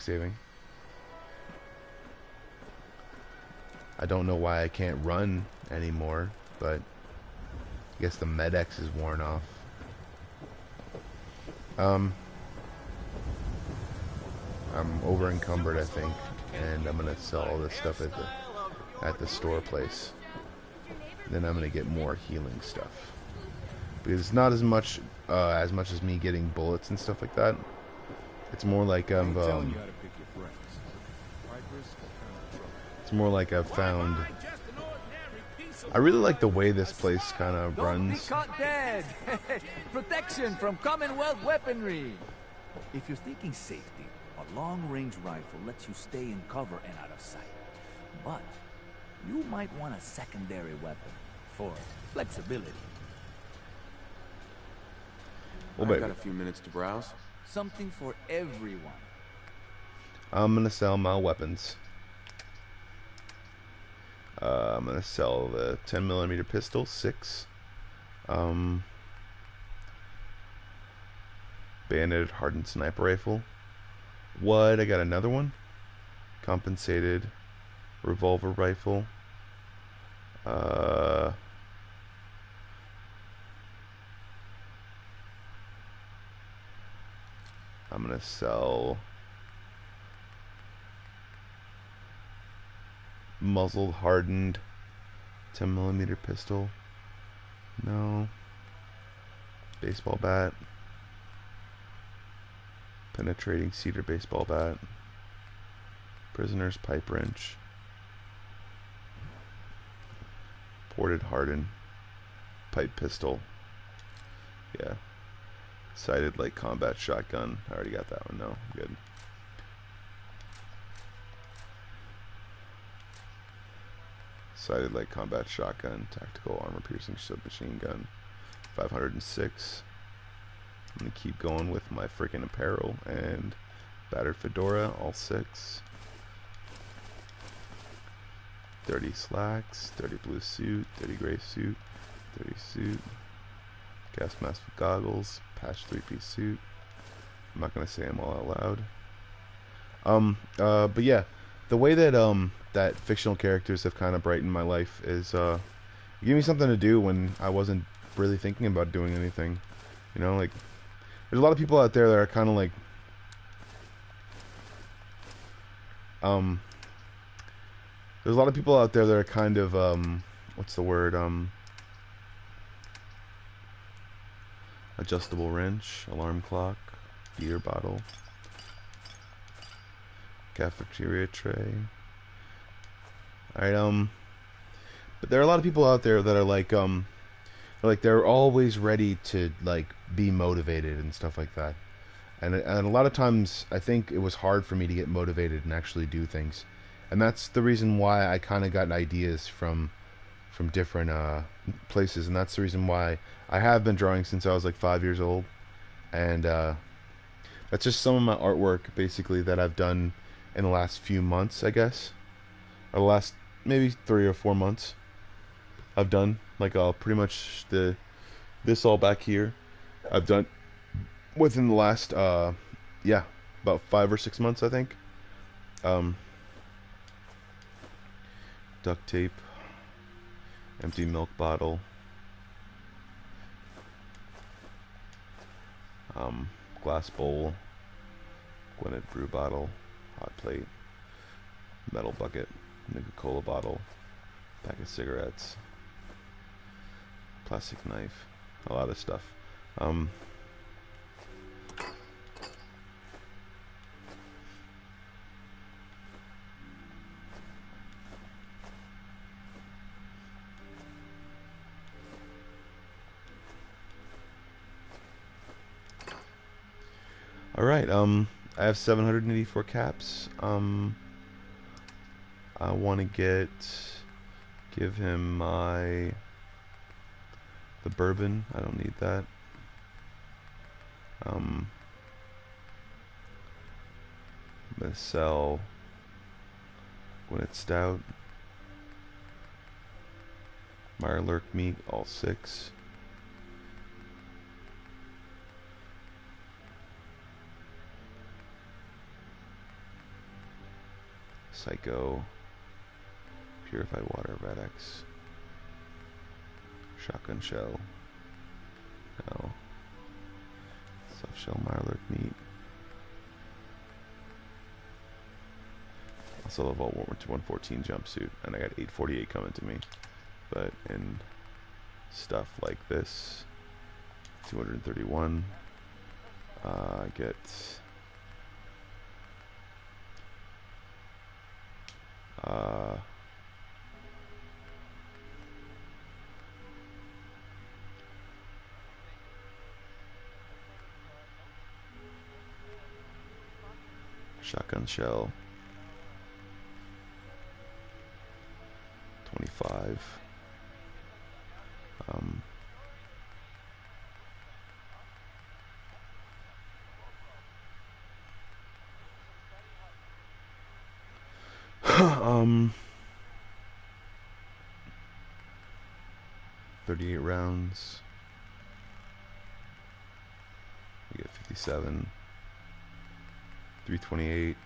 saving. I don't know why I can't run anymore, but I guess the Med-X is worn off. I'm over encumbered, I think, and I'm gonna sell all this stuff at the store place. Then I'm gonna get more healing stuff, because it's not as much as me getting bullets and stuff like that. It's more like it's more like I've found. I really like the way this place kind of runs. Don't be caught dead. Protection from Commonwealth weaponry. If you're thinking safety, a long-range rifle lets you stay in cover and out of sight. But you might want a secondary weapon for flexibility. Well, I've got a few minutes to browse. Something for everyone. I'm gonna sell my weapons. I'm gonna sell the 10mm pistol, 6. Bayoneted hardened sniper rifle. What? I got another one. Compensated revolver rifle. I'm gonna sell muzzle hardened 10mm pistol. No. Baseball bat. Penetrating cedar baseball bat. Prisoner's pipe wrench. Ported hardened pipe pistol. Yeah. Sighted light combat shotgun. I already got that one. No, I'm good. Sighted light combat shotgun. Tactical armor piercing submachine gun. 506. I'm gonna keep going with my freaking apparel and battered fedora, all 6. Dirty slacks, dirty blue suit, dirty gray suit, dirty suit, gas mask with goggles, patch 3-piece suit. I'm not gonna say them all out loud. But yeah, the way that that fictional characters have kind of brightened my life is give me something to do when I wasn't really thinking about doing anything. You know, like there's a lot of people out there that are kind of like there's a lot of people out there that are kind of what's the word, adjustable wrench, alarm clock, beer bottle, cafeteria tray. Alright, but there are a lot of people out there that are like they're always ready to like be motivated and stuff like that. And a lot of times I think it was hard for me to get motivated and actually do things. And that's the reason why I kind of got ideas from different places, and that's the reason why I have been drawing since I was like 5 years old. And that's just some of my artwork basically that I've done in the last few months, I guess, or the last maybe 3 or 4 months. I've done like pretty much this all back here I've done within the last yeah, about 5 or 6 months, I think. Duct tape, empty milk bottle, glass bowl, Gwynedd brew bottle, hot plate, metal bucket, Nuka-Cola bottle, pack of cigarettes, plastic knife, a lot of stuff. Alright, I have 784 caps. I want to give him the bourbon. I don't need that. I'm gonna sell Gwynedd Stout, Mirelurk meat, all 6. Psycho. Purified water, Rad-X. Shotgun shell. No. Soft shell, Mirelurk meat. Also love all World War II 114 jumpsuit, and I got 848 coming to me. But in stuff like this, 231, I get shotgun shell, 25. um 38 rounds. We get 57. 328.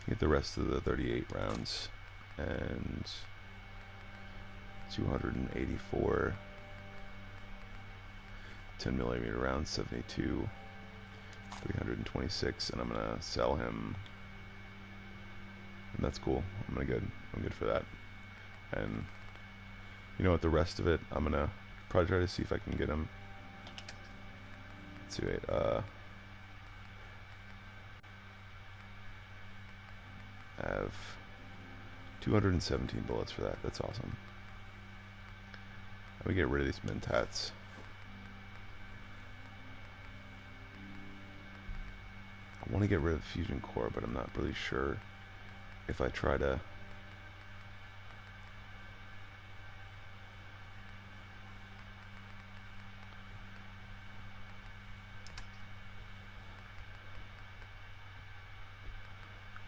Get the rest of the 38 rounds and 284 10mm rounds, 72, 326, and I'm gonna sell him, and that's cool. I'm good for that. And you know what, the rest of it, I'm gonna probably try to see if I can get him. Let's see, wait, I have 217 bullets for that. That's awesome. Let me get rid of these mentats. I want to get rid of the fusion core, but I'm not really sure if I try to.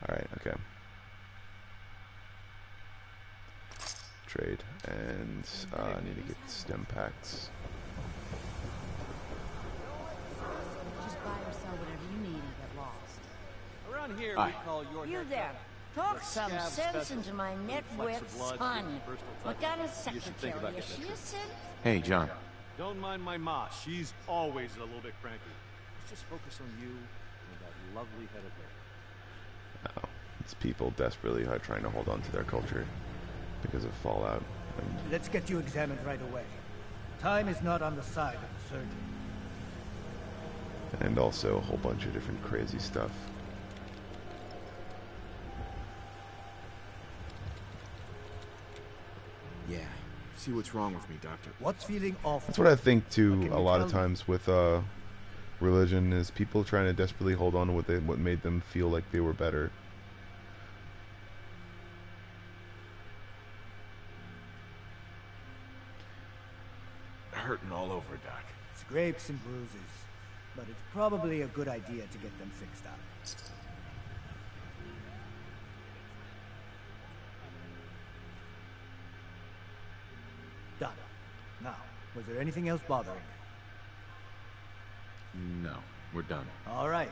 Alright, okay. Trade, and I need to get stem packs. Just buy or sell whatever you need and get lost. Around here, we call your You there. Talk some sense into my nitwit son. What kind of secretary is she a sin? Hey, John. Don't mind my ma. She's always a little bit cranky. Let's just focus on you and that lovely head of hair. Oh, it's people desperately trying to hold on to their culture because of Fallout. And let's get you examined right away. Time is not on the side of the surgeon. And also a whole bunch of different crazy stuff. Yeah. See what's wrong with me, Doctor. What's feeling awful? That's what I think What too. can A you lot tell of me? times with religion is people trying to desperately hold on to what made them feel like they were better. Hurting all over, Doc. Scrapes and bruises. But it's probably a good idea to get them fixed up. Done. Now, was there anything else bothering you? No, we're done. All right.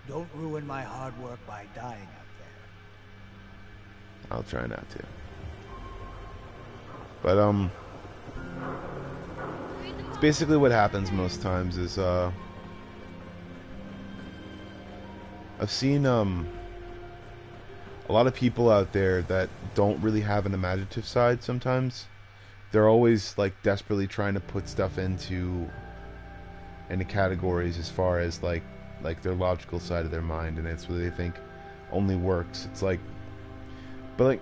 Don't ruin my hard work by dying out there. I'll try not to. But it's basically what happens most times is I've seen a lot of people out there that don't really have an imaginative side sometimes. They're always like desperately trying to put stuff into categories as far as like their logical side of their mind, and it's what they think only works. It's like, but like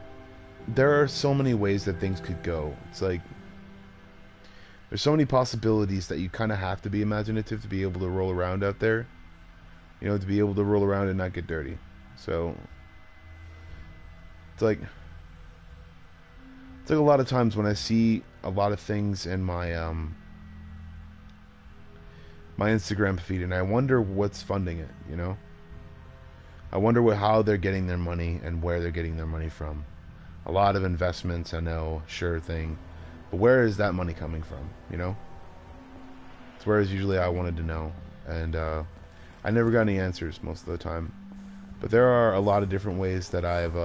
there are so many ways that things could go. It's like there's so many possibilities that you kind of have to be imaginative to be able to roll around out there. You know, to be able to roll around and not get dirty. So it's like a lot of times when I see a lot of things in my my Instagram feed, and I wonder what's funding it, you know? I wonder how they're getting their money and where they're getting their money from. A lot of investments, I know, sure thing. But where is that money coming from, you know? It's whereas usually I wanted to know. And I never got any answers most of the time. But there are a lot of different ways that I've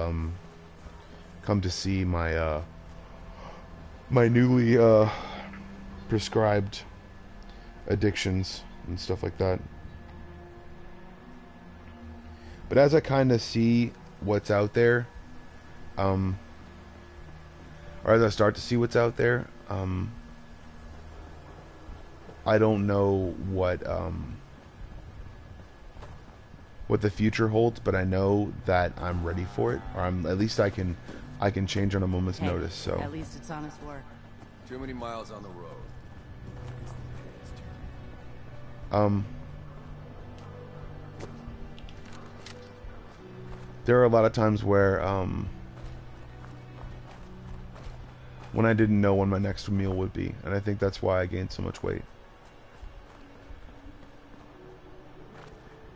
come to see my my newly prescribed addictions and stuff like that. But as I kind of see what's out there, or as I start to see what's out there, I don't know what the future holds, but I know that I'm ready for it, or at least I can change on a moment's notice. So at least it's honest work. Too many miles on the road. there are a lot of times where when I didn't know when my next meal would be, and I think that's why I gained so much weight.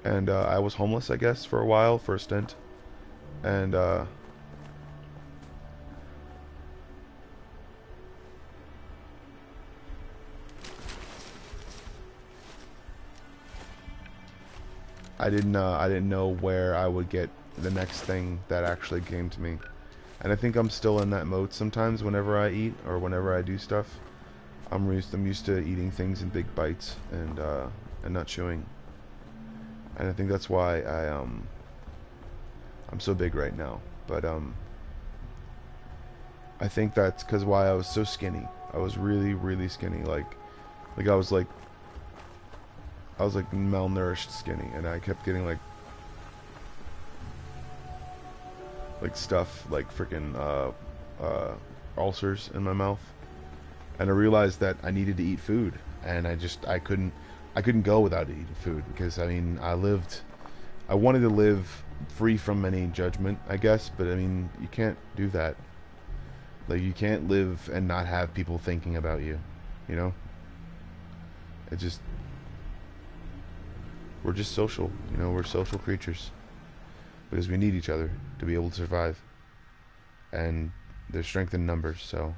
And I was homeless, I guess, for a while, for a stint. And I didn't know where I would get the next thing that actually came to me. And I think I'm still in that mode sometimes whenever I eat or whenever I do stuff. I'm used to eating things in big bites and not chewing. And I think that's why I'm so big right now. But I think that's because why I was so skinny. I was really, really skinny. Like I was malnourished skinny, and I kept getting like stuff like freaking ulcers in my mouth. And I realized that I needed to eat food, and I couldn't go without eating food, because I mean I wanted to live free from any judgment, I guess, but I mean you can't do that. Like you can't live and not have people thinking about you, you know? We're just social, you know, we're social creatures. Because we need each other to be able to survive. And there's strength in numbers, so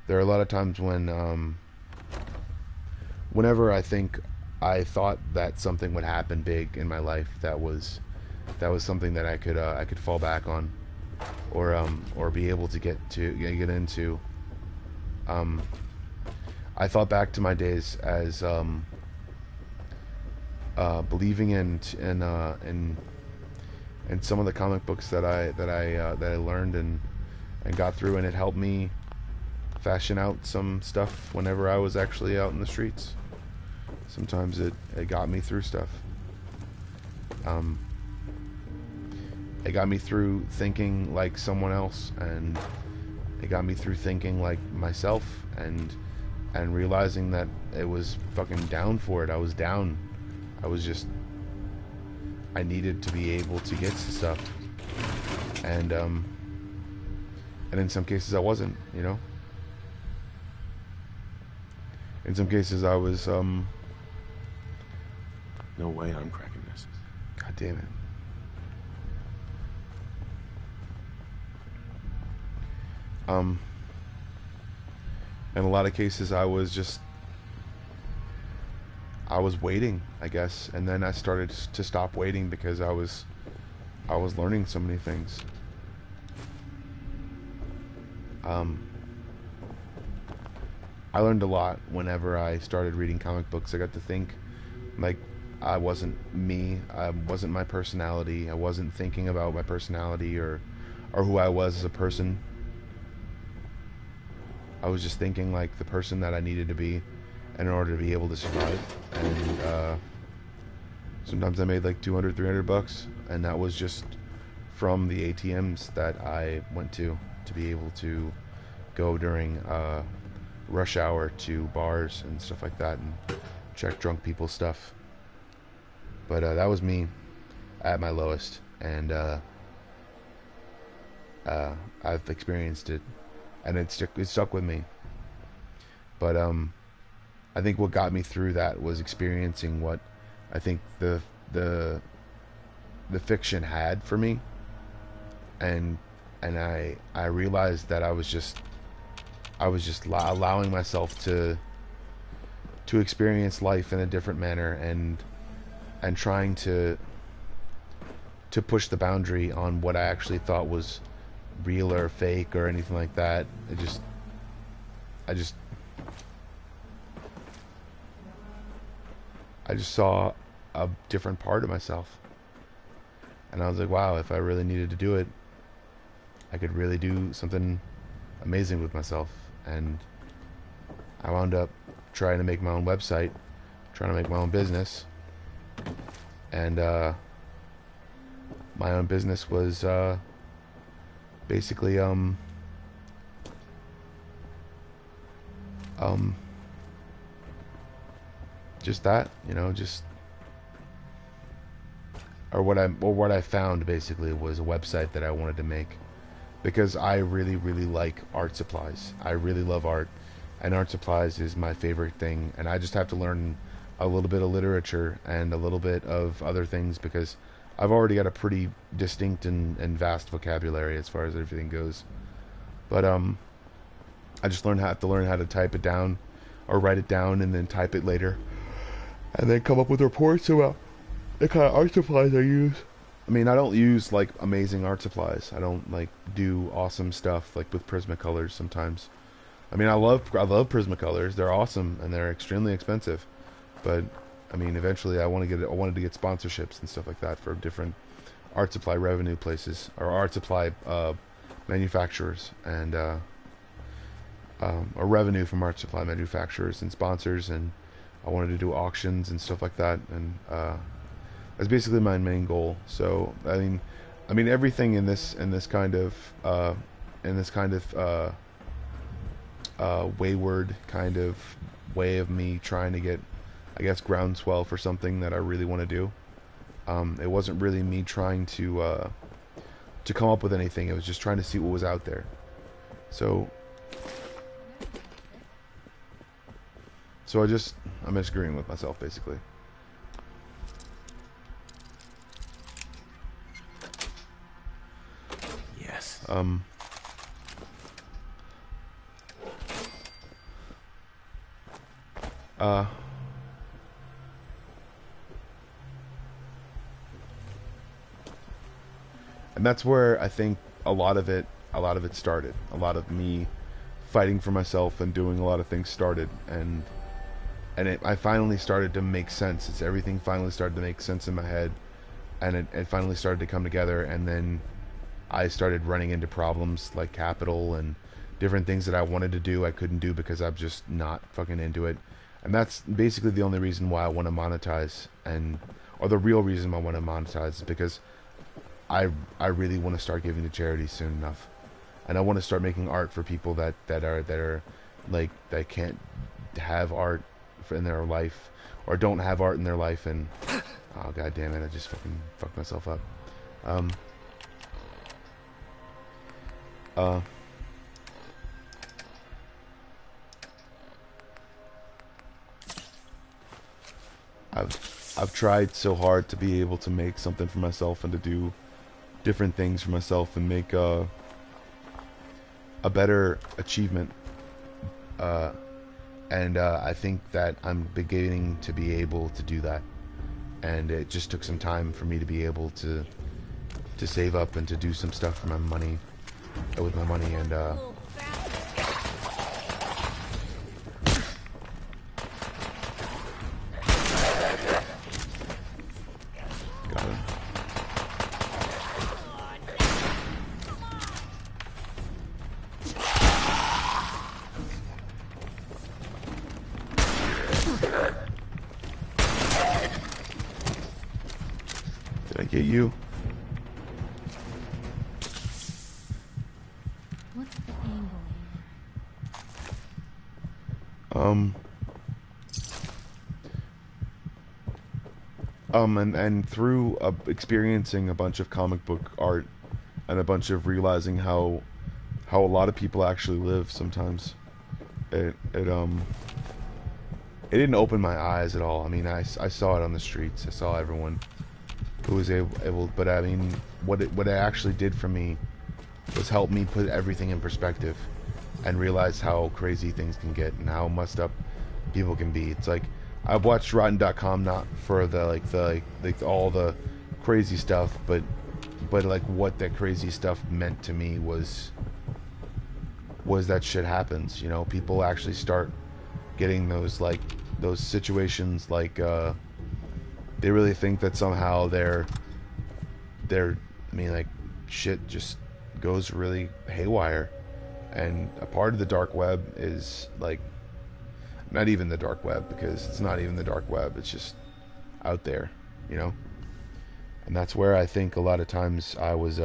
there are a lot of times when whenever I thought that something would happen big in my life that was something that I could fall back on, or be able to get into. I thought back to my days as believing in some of the comic books that I learned and got through, and it helped me fashion out some stuff whenever I was actually out in the streets. Sometimes it got me through stuff. It got me through thinking like someone else, and it got me through thinking like myself, and realizing that it was fucking down for it. I was down. I needed to be able to get to stuff, and in some cases I wasn't, you know. In some cases I was No way I'm cracking this. God damn it. In a lot of cases I was waiting, I guess, and then I started to stop waiting because I was learning so many things. I learned a lot whenever I started reading comic books. I got to think like I wasn't me, I wasn't my personality, I wasn't thinking about my personality or who I was as a person. I was just thinking like the person that I needed to be in order to be able to survive. And sometimes I made like $200, $300, and that was just from the ATMs that I went to be able to go during rush hour to bars and stuff like that and check drunk people's stuff. But that was me at my lowest, and I've experienced it, and it stuck with me. But I think what got me through that was experiencing what I think the fiction had for me, and I realized that I was just allowing myself to experience life in a different manner, and trying to push the boundary on what I actually thought was real or fake or anything like that. I just saw a different part of myself, and I was like, wow, if I really needed to do it, I could really do something amazing with myself. And I wound up trying to make my own website, trying to make my own business, and my own business was basically just that, you know, just or what I found basically was a website that I wanted to make, because I really like art supplies. I really love art, and art supplies is my favorite thing, and I just have to learn a little bit of literature and a little bit of other things, because I've already got a pretty distinct and vast vocabulary as far as everything goes. But I just have to learn how to type it down, or write it down and then type it later, and then come up with reports about the kind of art supplies I use. I mean, I don't use like amazing art supplies. I don't like do awesome stuff like with Prismacolors sometimes. I mean, I love Prismacolors. They're awesome and they're extremely expensive. But I mean, eventually I wanted to get sponsorships and stuff like that for different art supply revenue places, or art supply manufacturers, and or revenue from art supply manufacturers and sponsors, and I wanted to do auctions and stuff like that, and that's basically my main goal. So I mean everything in this kind of wayward kind of way of me trying to get, I guess, groundswell for something that I really want to do. It wasn't really me trying to come up with anything. It was just trying to see what was out there. So I'm just agreeing with myself, basically. Yes. And that's where I think a lot of it started. A lot of me fighting for myself and doing a lot of things started, and I finally started to make sense. Everything finally started to make sense in my head, and it finally started to come together. And then I started running into problems like capital and different things that I wanted to do I couldn't do because I'm just not fucking into it. And that's basically the only reason why I want to monetize, or the real reason I want to monetize, is because I really want to start giving to charity soon enough, and I want to start making art for people that are like, that can't have art in their life, or don't have art in their life. And oh god damn it, I just fucking fucked myself up. I've tried so hard to be able to make something for myself and to do different things for myself and make a better achievement, and I think that I'm beginning to be able to do that. And it just took some time for me to be able to save up and to do some stuff for my money, with my money, and got him. Did I get you? What's the angle here? And through experiencing a bunch of comic book art and a bunch of realizing how a lot of people actually live sometimes, it it didn't open my eyes at all. I mean, I saw it on the streets. I saw everyone who was able, but I mean, what it actually did for me was help me put everything in perspective and realize how crazy things can get and how messed up people can be. It's like, I've watched Rotten.com not for the all the crazy stuff, but like what that crazy stuff meant to me was that shit happens. You know, people actually start getting those situations they really think that somehow they're I mean, like, shit just goes really haywire, and a part of the dark web is like, not even the dark web, because it's not even the dark web, it's just out there, you know. And that's where I think a lot of times I was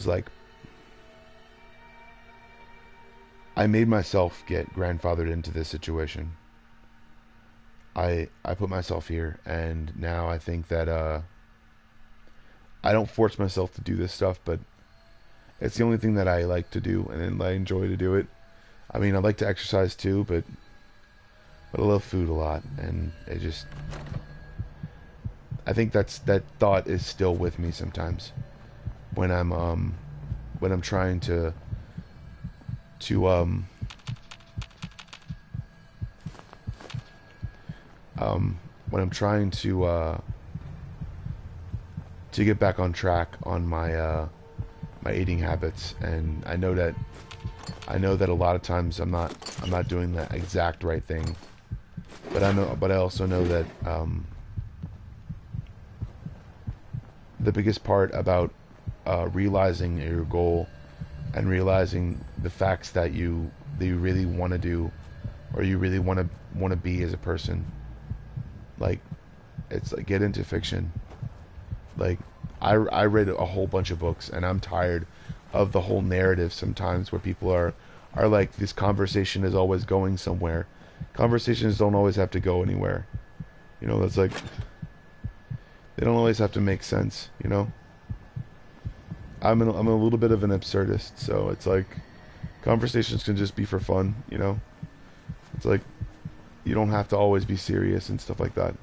like, I made myself get grandfathered into this situation. I put myself here, and now I think that I don't force myself to do this stuff, but it's the only thing that I like to do, and I enjoy to do it. I mean, I like to exercise too, but I love food a lot, and it just, I think that thought is still with me sometimes when I'm trying to when I'm trying to get back on track on my my eating habits, and I know that a lot of times I'm not doing the exact right thing, but I also know that the biggest part about realizing your goal and realizing the facts that you really want to do, or you really want to be as a person, like, it's like, get into fiction. Like, I read a whole bunch of books, and I'm tired of the whole narrative sometimes where people are like, this conversation is always going somewhere. Conversations don't always have to go anywhere. You know, that's like, they don't always have to make sense, you know? I'm a little bit of an absurdist, so it's like, conversations can just be for fun, you know? It's like, you don't have to always be serious and stuff like that.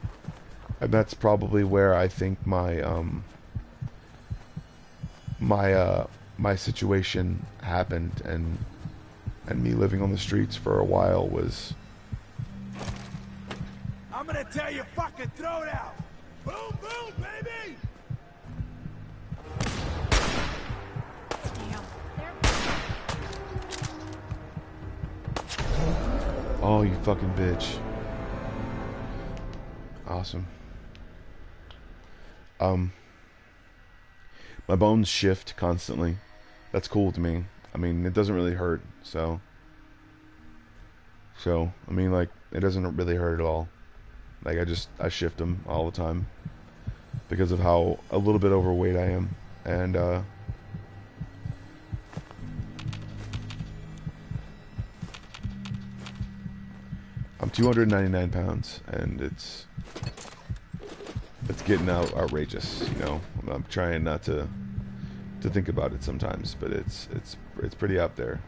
And that's probably where I think my my situation happened, and me living on the streets for a while was. I'm gonna tell you, fucking throw it out. Boom, boom, baby. Oh, you fucking bitch. Awesome. My bones shift constantly. That's cool to me. I mean, it doesn't really hurt, so I mean, like, it doesn't really hurt at all. Like, I shift them all the time because of how a little bit overweight I am, and I'm 299 pounds, and it's getting outrageous, you know. I'm trying not to think about it sometimes, but it's pretty up there.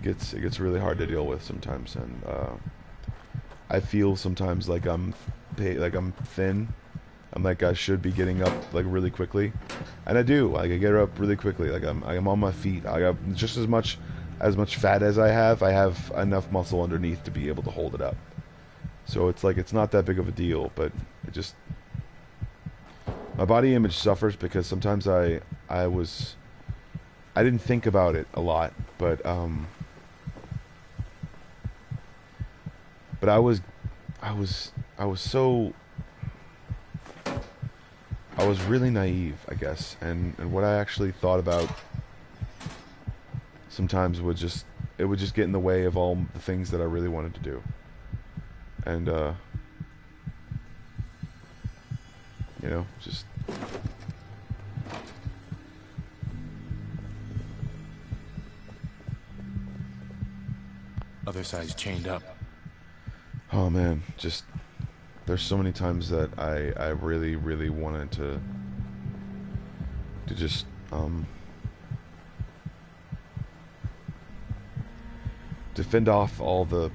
It gets really hard to deal with sometimes, and I feel sometimes like I'm thin. I'm like, I should be getting up like really quickly, and I do. Like, I get up really quickly. Like, I'm on my feet. I got just as much fat as I have enough muscle underneath to be able to hold it up. So it's like, it's not that big of a deal, but it just, my body image suffers because sometimes I didn't think about it a lot, but I was really naive, I guess, and what I actually thought about sometimes would just get in the way of all the things that I really wanted to do. And you know, just Other side's chained up. oh man, just there's so many times that I really, really wanted to just to fend off all the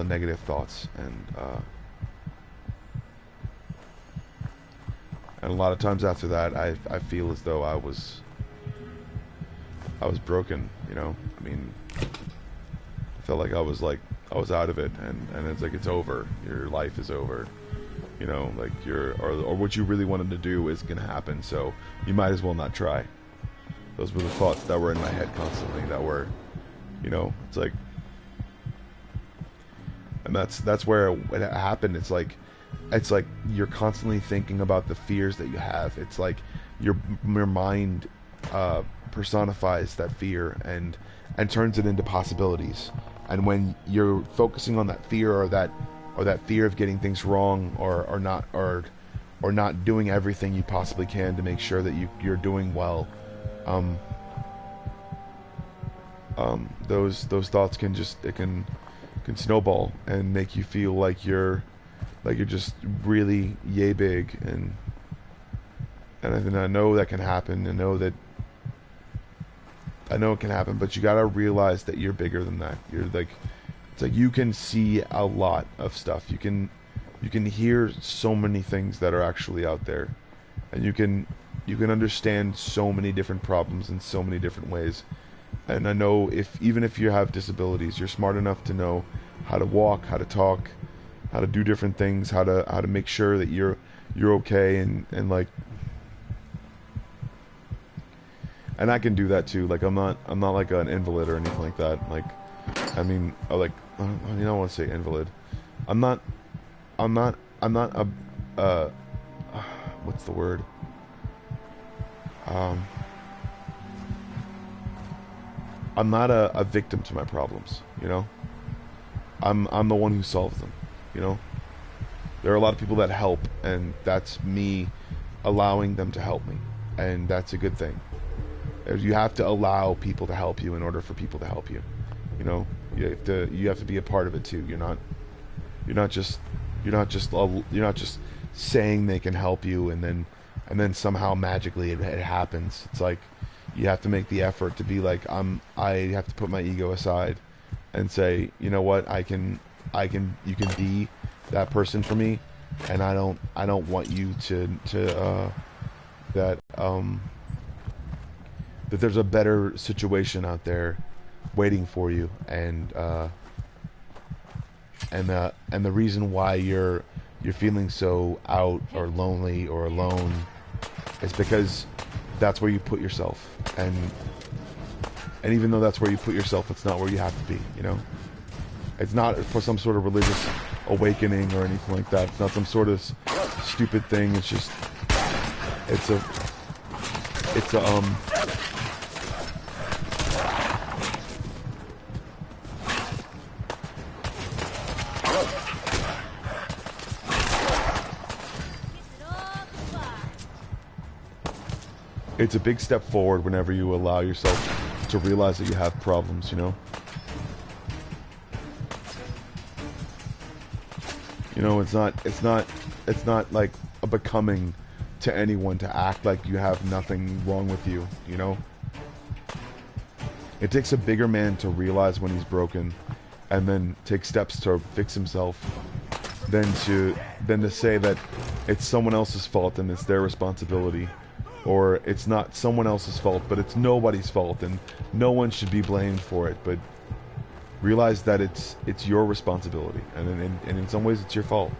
negative thoughts, and a lot of times after that, I feel as though I was broken. You know, I mean, I felt like I was out of it, and it's like, it's over. Your life is over. You know, like or what you really wanted to do is gonna happen. So you might as well not try. Those were the thoughts that were in my head constantly. That were, you know, it's like, and that's where it happened. It's like you're constantly thinking about the fears that you have. It's like your mind personifies that fear and turns it into possibilities. And when you're focusing on that fear or that fear of getting things wrong or not doing everything you possibly can to make sure that you're doing well, those thoughts can snowball and make you feel like you're just really yay big, and I know that can happen. I know it can happen, but you gotta realize that you're bigger than that. You're like, it's like you can see a lot of stuff. You can hear so many things that are actually out there, and you can understand so many different problems in so many different ways. And I know even if you have disabilities, you're smart enough to know how to walk, how to talk, how to do different things, how to make sure that you're okay, and like, and I can do that too. Like, I'm not like an invalid or anything like that. Like, I mean, I don't want to say invalid. I'm not a what's the word? I'm not a victim to my problems, you know? I'm the one who solves them, you know? There are a lot of people that help, and that's me allowing them to help me, and that's a good thing. You have to allow people to help you in order for people to help you, you know? You have to be a part of it too. You're not just saying they can help you and then somehow magically it happens. It's like you have to make the effort to be like, I have to put my ego aside and say, you know what, you can be that person for me, and I don't want you that there's a better situation out there waiting for you, and the reason why you're feeling so out or lonely or alone is because that's where you put yourself, and even though that's where you put yourself, it's not where you have to be, you know? It's not for some sort of religious awakening or anything like that. It's not some sort of stupid thing. It's just it's a it's a big step forward whenever you allow yourself to realize that you have problems, you know? You know, it's not like a becoming to anyone to act like you have nothing wrong with you, you know? It takes a bigger man to realize when he's broken and then take steps to fix himself than to say that it's someone else's fault and it's their responsibility. Or it's not someone else's fault, but it's nobody's fault, and no one should be blamed for it. But realize that it's your responsibility, and in some ways it's your fault.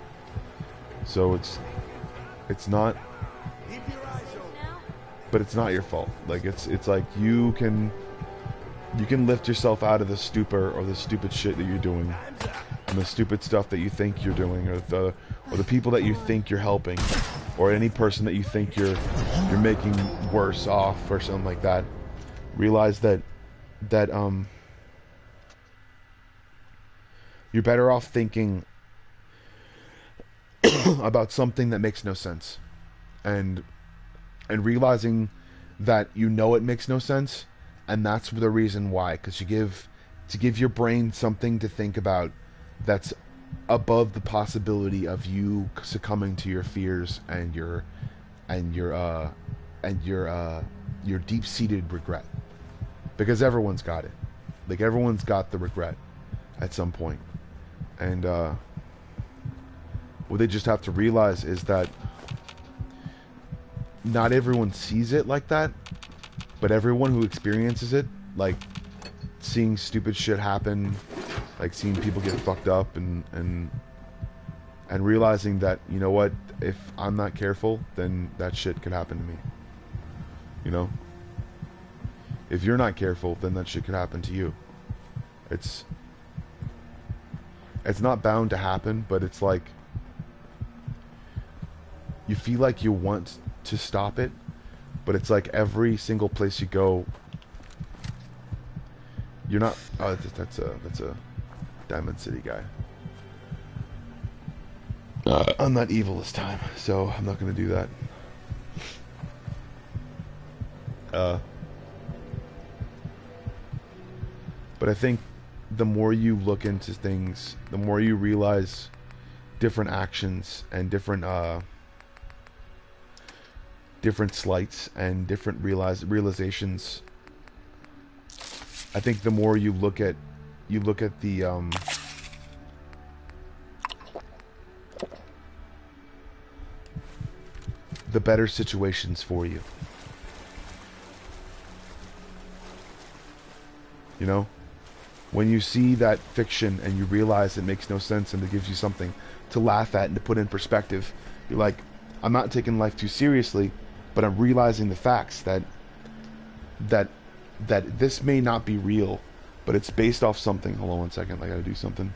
So it's not, but it's not your fault. Like it's like you can lift yourself out of the stupor or the stupid shit that you're doing, and the stupid stuff that you think you're doing, or the people that you think you're helping, or any person that you think you're making worse off or something like that. Realize that you're better off thinking about something that makes no sense, and realizing that you know it makes no sense, and that's the reason why, because you give your brain something to think about that's above the possibility of you succumbing to your fears and your deep-seated regret, because everyone's got it. Like, everyone's got the regret. at some point. And what they just have to realize is that not everyone sees it like that, but everyone who experiences it, like seeing stupid shit happen, like seeing people get fucked up, and realizing that, you know what, if I'm not careful, then that shit could happen to me. You know? If you're not careful, then that shit could happen to you. It's not bound to happen, but it's like you feel like you want to stop it, but it's like every single place you go, you're not. Oh, that's a Diamond City guy. I'm not evil this time, so I'm not gonna do that. But I think the more you look into things, the more you realize different actions and different slights and different realizations. I think the more you look at the better situations for you. You know? When you see that fiction and you realize it makes no sense and it gives you something to laugh at and to put in perspective, you're like, I'm not taking life too seriously, but I'm realizing the facts that this may not be real, but it's based off something. Hold on one second, I gotta do something.